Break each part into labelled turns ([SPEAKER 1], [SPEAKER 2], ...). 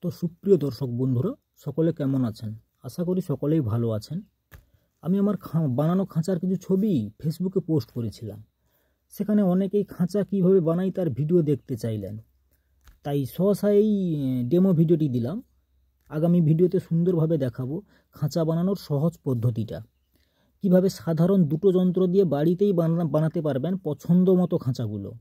[SPEAKER 1] তো সুপ্রিয় দর্শক বন্ধুরা, সকলে কেমন আছেন? আশা করি সকলেই ভালো আছেন। আমি আমার বানানো খাঁচার কিছু ছবি ফেসবুকে পোস্ট করেছিলাম। সেখানে অনেকেই খাঁচা কিভাবে বানাই তার ভিডিও দেখতে চাইলেন, তাই সহসা এই ডেমো ভিডিওটি দিলাম। আগামী ভিডিওতে সুন্দরভাবে দেখাবো খাঁচা বানানোর সহজ পদ্ধতিটা, কিভাবে সাধারণ দুটো যন্ত্র দিয়ে বাড়িতেই বানাতে পারবেন পছন্দ মতো খাঁচাগুলো।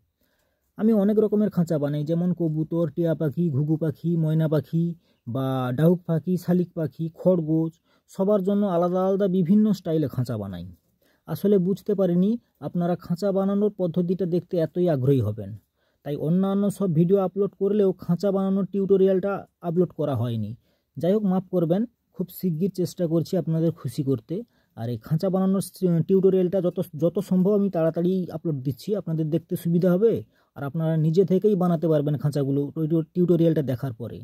[SPEAKER 1] আমি অনেক রকমের খাঁচা বানাই, যেমন কবুতর, টিয়া পাখি, ঘুঘু পাখি, ময়না পাখি বা ডাহুক পাখি, শালিক পাখি, খরগোশ, সবার জন্য আলাদা আলাদা বিভিন্ন স্টাইলে খাঁচা বানাই। আসলে বুঝতে পারিনি আপনারা খাঁচা বানানোর পদ্ধতিটা দেখতে এতই আগ্রহী হবেন, তাই অন্যান্য সব ভিডিও আপলোড করলেও খাঁচা বানানোর টিউটোরিয়ালটা আপলোড করা হয়নি। যাই হোক, মাফ করবেন, খুব শিগগির চেষ্টা করছি আপনাদের খুশি করতে। আর এই খাঁচা বানানোর টিউটোরিয়ালটা যত সম্ভব আমি তাড়াতাড়ি আপলোড দিচ্ছি, আপনাদের দেখতে সুবিধা হবে আর আপনারা নিজে থেকেই বানাতে পারবেন খাঁচাগুলো টিউটোরিয়ালটা দেখার পরে।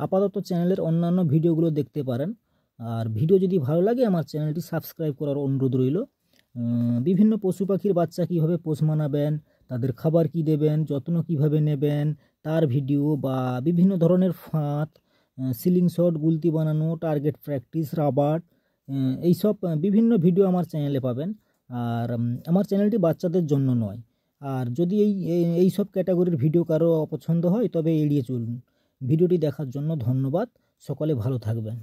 [SPEAKER 1] আপাতত চ্যানেলের অন্যান্য ভিডিওগুলো দেখতে পারেন। আর ভিডিও যদি ভালো লাগে আমার চ্যানেলটি সাবস্ক্রাইব করার অনুরোধ রইল। বিভিন্ন পশু পাখির বাচ্চা কীভাবে পোষ মানাবেন, তাদের খাবার কি দেবেন, যত্ন কিভাবে নেবেন তার ভিডিও, বা বিভিন্ন ধরনের ফাঁদ, সিলিং শট, গুলতি বানানো, টার্গেট প্র্যাকটিস, রাবার, এইসব বিভিন্ন ভিডিও আমার চ্যানেলে পাবেন। আর আমার চ্যানেলটি বাচ্চাদের জন্য নয়। আর যদি এই সব ক্যাটাগরির ভিডিও কারো অপছন্দ হয় তবে এড়িয়ে চলুন। ভিডিওটি দেখার জন্য ধন্যবাদ। সকলে ভালো থাকবেন।